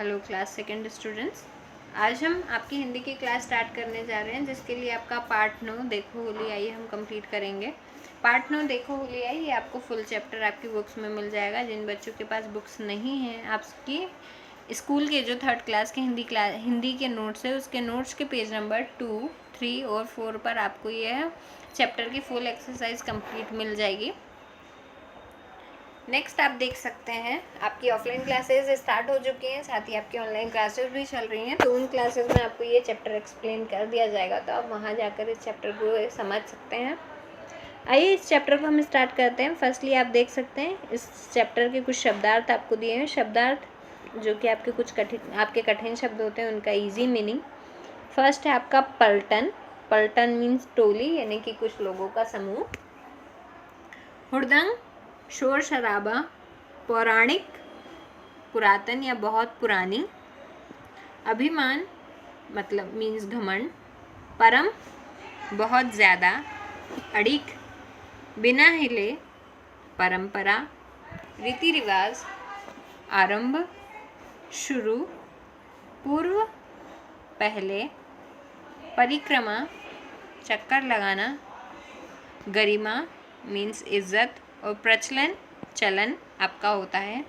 Hello class second students, आज हम आपकी हिंदी की क्लास स्टार्ट करने जा रहे हैं, जिसके लिए आपका पार्ट 9 देखो होली आई हम कंप्लीट करेंगे। पार्ट 9 देखो होली आई, ये आपको फुल चैप्टर आपकी बुक्स में मिल जाएगा। जिन बच्चों के पास बुक्स नहीं हैं, आपकी स्कूल के जो 3rd क्लास के हिंदी के नोट्स है, उसके नोट्स के पेज नंबर 2, 3 और 4 पर आपको यह चैप्टर की फुल एक्सरसाइज कंप्लीट मिल जाएगी। नेक्स्ट आप देख सकते हैं आपकी ऑफलाइन क्लासेस स्टार्ट हो चुकी हैं, साथ ही आपकी ऑनलाइन क्लासेस भी चल रही हैं। तो उन क्लासेस में आपको ये चैप्टर एक्सप्लेन कर दिया जाएगा, तो आप वहाँ जाकर इस चैप्टर को समझ सकते हैं। आइए इस चैप्टर को हम स्टार्ट करते हैं। फर्स्टली आप देख सकते हैं इस चैप्टर के कुछ शब्दार्थ आपको दिए हैं। शब्दार्थ जो कि आपके कठिन शब्द होते हैं, उनका ईजी मीनिंग। फर्स्ट है आपका पलटन। पलटन मीन्स टोली, यानी कि कुछ लोगों का समूह। हुड़दंग शोर शराबा, पौराणिक, पुरातन या बहुत पुरानी। अभिमान मतलब मीन्स घमंड। परम बहुत ज़्यादा। अड़िक बिना हिले, परंपरा। रीति रिवाज आरंभ, शुरू, पूर्व, पहले। परिक्रमा चक्कर लगाना। गरिमा मीन्स इज्जत और प्रचलन चलन आपका होता है।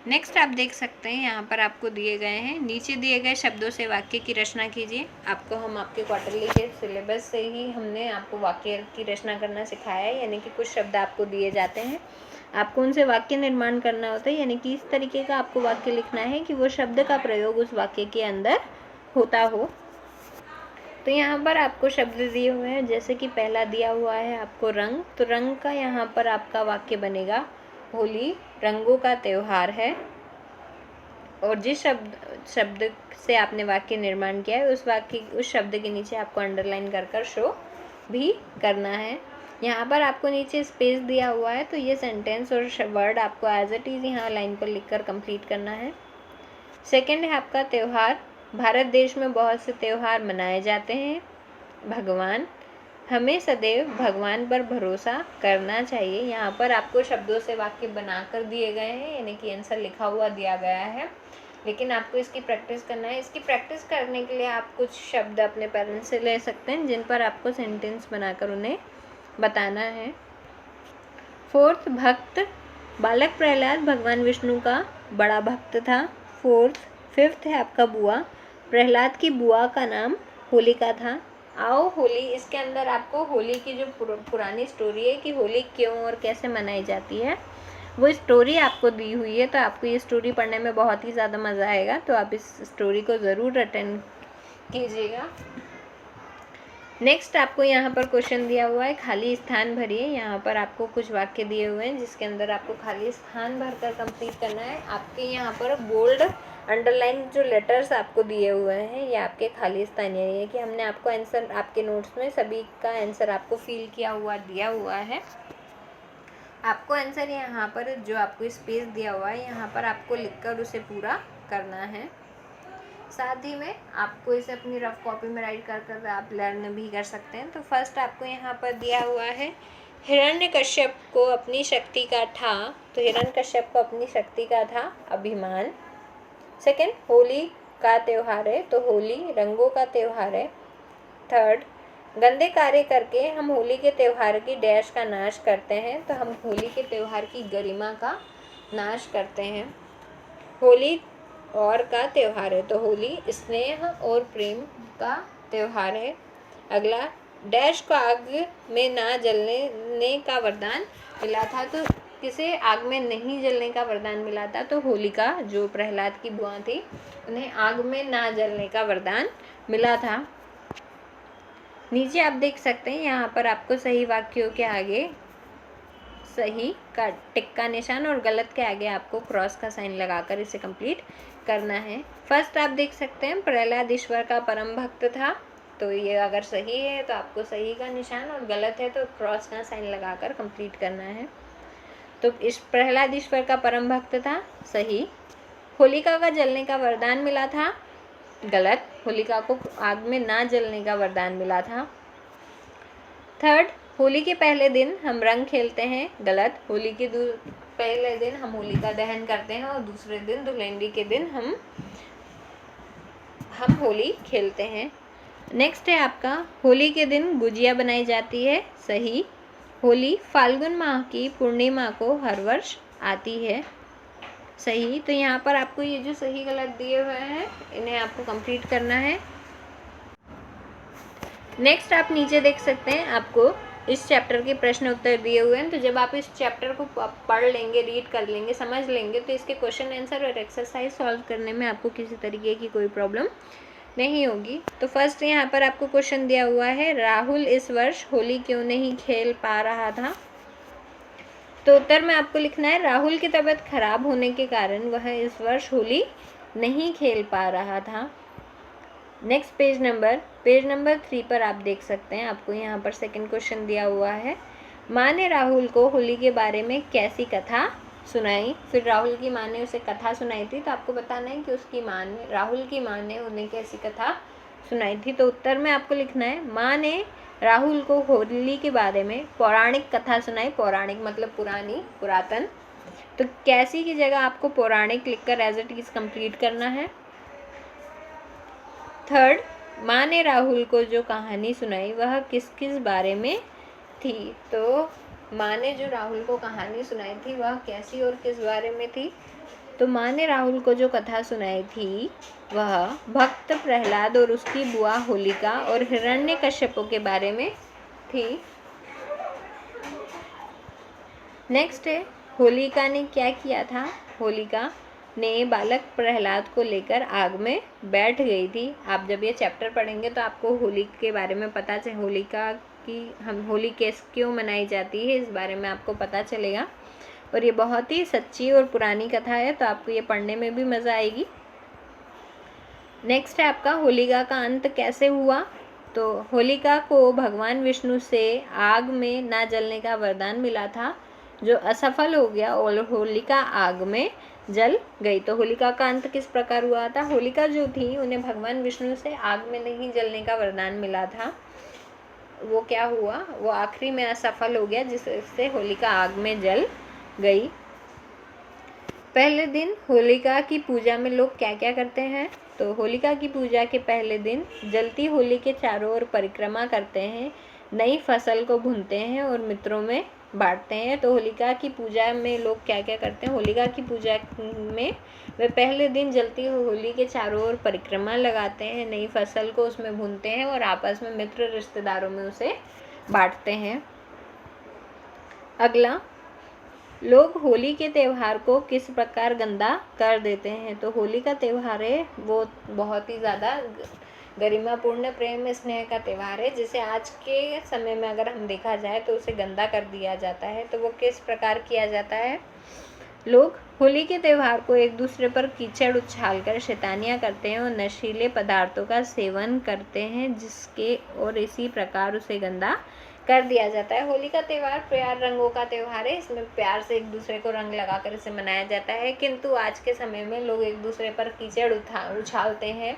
नेक्स्ट आप देख सकते हैं यहाँ पर आपको दिए गए हैं, नीचे दिए गए शब्दों से वाक्य की रचना कीजिए। हम आपके क्वार्टरली के सिलेबस से ही हमने आपको वाक्य की रचना करना सिखाया है, यानी कि कुछ शब्द आपको दिए जाते हैं, आपको उनसे वाक्य निर्माण करना होता है, यानी कि इस तरीके का आपको वाक्य लिखना है कि वो शब्द का प्रयोग उस वाक्य के अंदर होता हो। तो यहाँ पर आपको शब्द दिए हुए हैं, जैसे कि पहला दिया हुआ है आपको रंग। तो रंग का यहाँ पर आपका वाक्य बनेगा होली रंगों का त्योहार है। और जिस शब्द से आपने वाक्य निर्माण किया है, उस शब्द के नीचे आपको अंडरलाइन कर शो भी करना है। यहाँ पर आपको नीचे स्पेस दिया हुआ है, तो ये सेंटेंस और वर्ड आपको एज इट इज़ यहाँ लाइन पर लिखकर कंप्लीट करना है। सेकंड है आपका त्योहार। भारत देश में बहुत से त्योहार मनाए जाते हैं। भगवान हमें सदैव भगवान पर भरोसा करना चाहिए। यहाँ पर आपको शब्दों से वाक्य बनाकर दिए गए हैं, यानी कि आंसर लिखा हुआ दिया गया है, लेकिन आपको इसकी प्रैक्टिस करना है। इसकी प्रैक्टिस करने के लिए आप कुछ शब्द अपने पेरेंट्स से ले सकते हैं, जिन पर आपको सेंटेंस बनाकर उन्हें बताना है। फोर्थ भक्त। बालक प्रहलाद भगवान विष्णु का बड़ा भक्त था। फिफ्थ है आपका बुआ। प्रहलाद की बुआ का नाम होलिका था। आओ होली, इसके अंदर आपको होली की जो पुरानी स्टोरी है कि होली क्यों और कैसे मनाई जाती है, वो स्टोरी आपको दी हुई है। तो आपको ये स्टोरी पढ़ने में बहुत ही ज़्यादा मज़ा आएगा, तो आप इस स्टोरी को ज़रूर अटेंड कीजिएगा। नेक्स्ट आपको यहाँ पर क्वेश्चन दिया हुआ है, खाली स्थान भरिए। यहाँ पर आपको कुछ वाक्य दिए हुए हैं, जिसके अंदर आपको खाली स्थान भरकर कंप्लीट करना है। आपके यहाँ पर बोल्ड अंडरलाइन जो लेटर्स आपको दिए हुए हैं, ये आपके खाली स्थान ये है कि हमने आपको आंसर आपके नोट्स में सभी का आंसर आपको फिल किया हुआ दिया हुआ है। आपको आंसर यहाँ पर जो आपको स्पेस दिया हुआ है, यहाँ पर आपको लिखकर उसे पूरा करना है। साथ ही में आपको इसे अपनी रफ कॉपी में राइट कर आप लर्न भी कर सकते हैं। तो फर्स्ट आपको यहाँ पर दिया हुआ है, हिरण्यकश्यप को अपनी शक्ति का था। तो हिरण्यकश्यप को अपनी शक्ति का था अभिमान। सेकंड, होली का त्यौहार है, तो होली रंगों का त्यौहार है। थर्ड, गंदे कार्य करके हम होली के त्यौहार की डैश का नाश करते हैं, तो हम होली के त्यौहार की गरिमा का नाश करते हैं। होली और का त्यौहार है, तो होली स्नेह और प्रेम का त्यौहार है। अगला, डैश को आग में ना जलने का वरदान मिला था, तो किसे आग में नहीं जलने का वरदान मिला था, तो होलिका जो प्रहलाद की बुआ थी, उन्हें आग में ना जलने का वरदान मिला था। नीचे आप देख सकते हैं यहाँ पर आपको सही वाक्यों के आगे सही का टिक का निशान और गलत के आगे आपको क्रॉस का साइन लगाकर इसे कंप्लीट करना है। फर्स्ट आप देख सकते हैं प्रहलाद ईश्वर का परम भक्त था, तो ये अगर सही है तो आपको सही का निशान और गलत है तो क्रॉस का साइन लगाकर कंप्लीट करना है। तो इस प्रहलाद ईश्वर का परम भक्त था, सही। होलिका का जलने का वरदान मिला था, गलत। होलिका को आग में ना जलने का वरदान मिला था। थर्ड, होली के पहले दिन हम रंग खेलते हैं, गलत। होली के पहले दिन हम होलिका दहन करते हैं और दूसरे दिन धुलेंडी के दिन हम हम होली खेलते हैं। नेक्स्ट है आपका, होली के दिन गुजिया बनाई जाती है। सही। होली फाल्गुन माह की पूर्णिमा को हर वर्ष आती है। सही। तो यहाँ पर आपको ये जो सही गलत दिए हुए हैं इन्हें आपको कंप्लीट करना है। नेक्स्ट आप नीचे देख सकते हैं, आपको इस चैप्टर के प्रश्न उत्तर दिए हुए हैं। तो जब आप इस चैप्टर को पढ़ लेंगे, रीड कर लेंगे, समझ लेंगे, तो इसके क्वेश्चन आंसर और एक्सरसाइज सॉल्व करने में आपको किसी तरीके की कोई प्रॉब्लम नहीं होगी। तो फर्स्ट यहाँ पर आपको क्वेश्चन दिया हुआ है, राहुल इस वर्ष होली क्यों नहीं खेल पा रहा था। तो उत्तर में आपको लिखना है, राहुल की तबीयत खराब होने के कारण वह इस वर्ष होली नहीं खेल पा रहा था। नेक्स्ट पेज नंबर 3 पर आप देख सकते हैं, आपको यहाँ पर सेकंड क्वेश्चन दिया हुआ है, माँ ने राहुल को होली के बारे में कैसी कथा सुनाई। फिर राहुल की माँ ने उसे कथा सुनाई थी, तो आपको बताना है कि उसकी माँ ने, राहुल की माँ ने उन्हें कैसी कथा सुनाई थी। तो उत्तर में आपको लिखना है, माँ ने राहुल को होली के बारे में पौराणिक कथा सुनाई। पौराणिक मतलब पुरानी, पुरातन। तो कैसी की जगह आपको पौराणिक लिखकर एज इट इज कंप्लीट करना है। थर्ड, माँ ने राहुल को जो कहानी सुनाई वह किस किस बारे में थी। तो माँ ने जो राहुल को कहानी सुनाई थी वह कैसी और किस बारे में थी। तो माँ ने राहुल को जो कथा सुनाई थी वह भक्त प्रहलाद और उसकी बुआ होलिका और हिरण्यकश्यपों के बारे में थी। नेक्स्ट है, होलिका ने क्या किया था। होलिका ने बालक प्रहलाद को लेकर आग में बैठ गई थी। आप जब ये चैप्टर पढ़ेंगे तो आपको होली के बारे में पता चले, होलिका की हम होली क्यों मनाई जाती है इस बारे में आपको पता चलेगा। और ये बहुत ही सच्ची और पुरानी कथा है, तो आपको ये पढ़ने में भी मज़ा आएगी। नेक्स्ट है आपका, होलिका का अंत कैसे हुआ। तो होलिका को भगवान विष्णु से आग में ना जलने का वरदान मिला था, जो असफल हो गया और होलिका आग में जल गई। तो होलिका का अंत किस प्रकार हुआ था। होलिका जो थी उन्हें भगवान विष्णु से आग में नहीं जलने का वरदान मिला था। वो क्या हुआ, वो आखिरी में असफल हो गया, जिससे होलिका आग में जल गई। पहले दिन होलिका की पूजा में लोग क्या क्या करते हैं। तो होलिका की पूजा के पहले दिन जलती होली के चारों ओर परिक्रमा करते हैं, नई फसल को भूनते हैं और मित्रों में बांटते हैं। तो होलिका की पूजा में लोग क्या क्या करते हैं। होलिका की पूजा में वे पहले दिन जलती होली के चारों ओर परिक्रमा लगाते हैं, नई फसल को उसमें भूनते हैं और आपस में मित्र रिश्तेदारों में उसे बांटते हैं। अगला, लोग होली के त्यौहार को किस प्रकार गंदा कर देते हैं। तो होली का त्यौहार है वो बहुत ही ज़्यादा गरिमापूर्ण प्रेम स्नेह का त्यौहार है, जिसे आज के समय में अगर हम देखा जाए तो उसे गंदा कर दिया जाता है। तो वो किस प्रकार किया जाता है। लोग होली के त्यौहार को एक दूसरे पर कीचड़ उछालकर शैतानियाँ करते हैं और नशीले पदार्थों का सेवन करते हैं, जिसके और इसी प्रकार उसे गंदा कर दिया जाता है। होली का त्यौहार प्यार रंगों का त्यौहार है, इसमें प्यार से एक दूसरे को रंग लगाकर इसे मनाया जाता है। किंतु आज के समय में लोग एक दूसरे पर कीचड़ उछालते हैं,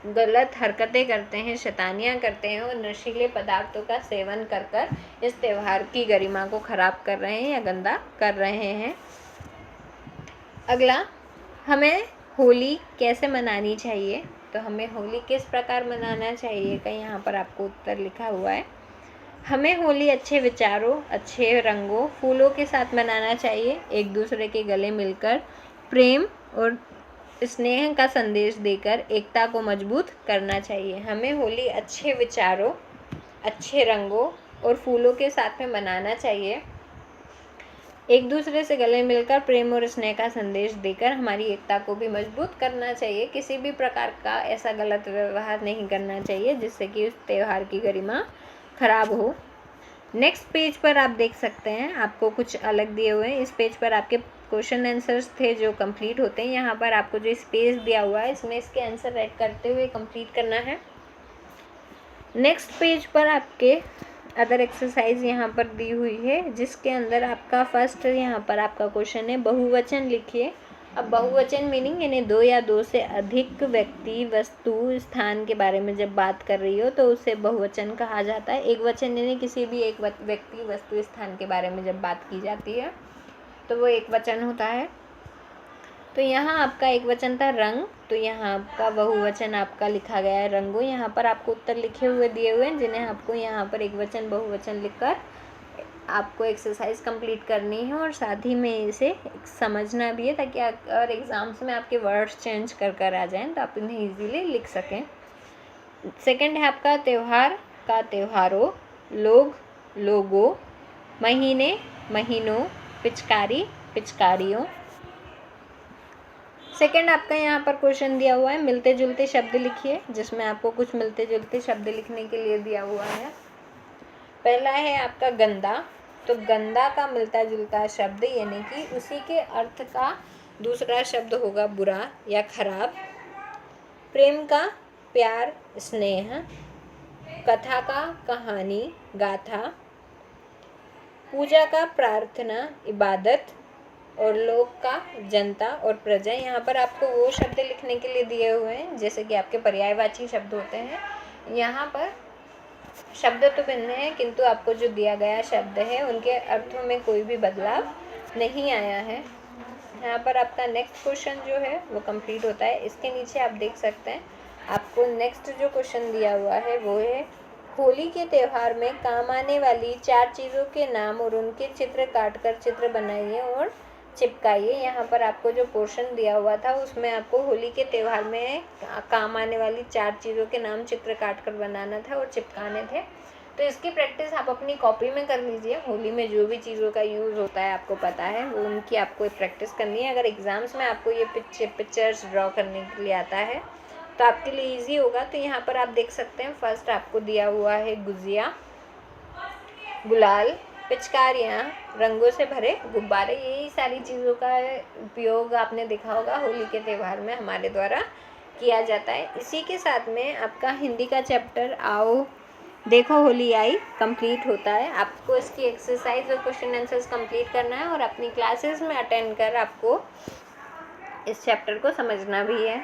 गलत हरकतें करते हैं, शैतानियाँ करते हैं और नशीले पदार्थों का सेवन कर कर इस त्यौहार की गरिमा को खराब कर रहे हैं या गंदा कर रहे हैं। अगला, हमें होली कैसे मनानी चाहिए। तो हमें होली किस प्रकार मनाना चाहिए का यहाँ पर आपको उत्तर लिखा हुआ है। हमें होली अच्छे विचारों, अच्छे रंगों, फूलों के साथ मनाना चाहिए, एक दूसरे के गले मिलकर प्रेम और स्नेह का संदेश देकर एकता को मजबूत करना चाहिए। हमें होली अच्छे विचारों, अच्छे रंगों और फूलों के साथ में मनाना चाहिए, एक दूसरे से गले मिलकर प्रेम और स्नेह का संदेश देकर हमारी एकता को भी मजबूत करना चाहिए। किसी भी प्रकार का ऐसा गलत व्यवहार नहीं करना चाहिए जिससे कि उस त्यौहार की गरिमा खराब हो। नेक्स्ट पेज पर आप देख सकते हैं, आपको कुछ अलग दिए हुए हैं। इस पेज पर आपके क्वेश्चन आंसर्स थे जो कंप्लीट होते हैं। यहाँ पर आपको जो स्पेस दिया हुआ है इसमें इसके आंसर राइट करते हुए कंप्लीट करना है। नेक्स्ट पेज पर आपके अदर एक्सरसाइज यहाँ पर दी हुई है, जिसके अंदर आपका फर्स्ट यहाँ पर आपका क्वेश्चन है, बहुवचन लिखिए। अब बहुवचन मीनिंग यानी दो या दो से अधिक व्यक्ति, वस्तु, स्थान के बारे में जब बात कर रही हो तो उसे बहुवचन कहा जाता है। एक वचन यानी किसी भी एक व्यक्ति, वस्तु, स्थान के बारे में जब बात की जाती है तो वो एक वचन होता है। तो यहाँ आपका एक वचन था रंग, तो यहाँ आपका बहुवचन आपका लिखा गया है रंगों। यहाँ पर आपको उत्तर लिखे हुए दिए हुए हैं, जिन्हें आपको यहाँ पर एक वचन बहुवचन लिखकर आपको एक्सरसाइज कंप्लीट करनी है, और साथ ही में इसे समझना भी है, ताकि अगर एग्ज़ाम्स में आपके वर्ड्स चेंज कर आ जाएं तो आप इन्हें इजीली लिख सकें। सेकंड है आपका त्योहार का त्योहारों, लोग लोगों, महीने महीनों, पिचकारी पिचकारियों। सेकंड आपका यहाँ पर क्वेश्चन दिया हुआ है मिलते जुलते शब्द लिखिए, जिसमें आपको कुछ मिलते जुलते शब्द लिखने के लिए दिया हुआ है। पहला है आपका गंदा, तो गंदा का मिलता जुलता शब्द यानी कि उसी के अर्थ का दूसरा शब्द होगा बुरा या खराब। प्रेम का प्यार स्नेह, कथा का कहानी गाथा, पूजा का प्रार्थना इबादत, और लोक का जनता और प्रजा। यहाँ पर आपको वो शब्द लिखने के लिए दिए हुए हैं जैसे कि आपके पर्यायवाची शब्द होते हैं। यहाँ पर शब्द तो भिन्न है, किंतु आपको जो दिया गया शब्द है उनके अर्थों में कोई भी बदलाव नहीं आया है। यहाँ पर आपका नेक्स्ट क्वेश्चन जो है वो कंप्लीट होता है। इसके नीचे आप देख सकते हैं आपको नेक्स्ट जो क्वेश्चन दिया हुआ है वो है होली के त्यौहार में काम आने वाली 4 चीज़ों के नाम और उनके चित्र काटकर चित्र बनाइए और चिपकाइए। यहाँ पर आपको जो पोर्शन दिया हुआ था उसमें आपको होली के त्यौहार में काम आने वाली 4 चीज़ों के नाम चित्र काट कर बनाना था और चिपकाने थे। तो इसकी प्रैक्टिस आप अपनी कॉपी में कर लीजिए। होली में जो भी चीज़ों का यूज़ होता है आपको पता है, वो उनकी आपको प्रैक्टिस करनी है। अगर एग्ज़ाम्स में आपको ये पिक्चर्स ड्रॉ करने के लिए आता है तो आपके लिए ईजी होगा। तो यहाँ पर आप देख सकते हैं फर्स्ट आपको दिया हुआ है गुजिया, गुलाल, पिचकारियाँ, रंगों से भरे गुब्बारे। यही सारी चीज़ों का उपयोग आपने देखा होगा होली के त्यौहार में हमारे द्वारा किया जाता है। इसी के साथ में आपका हिंदी का चैप्टर आओ देखो होली आई कंप्लीट होता है। आपको इसकी एक्सरसाइज और क्वेश्चन आंसर्स कंप्लीट करना है और अपनी क्लासेस में अटेंड कर आपको इस चैप्टर को समझना भी है।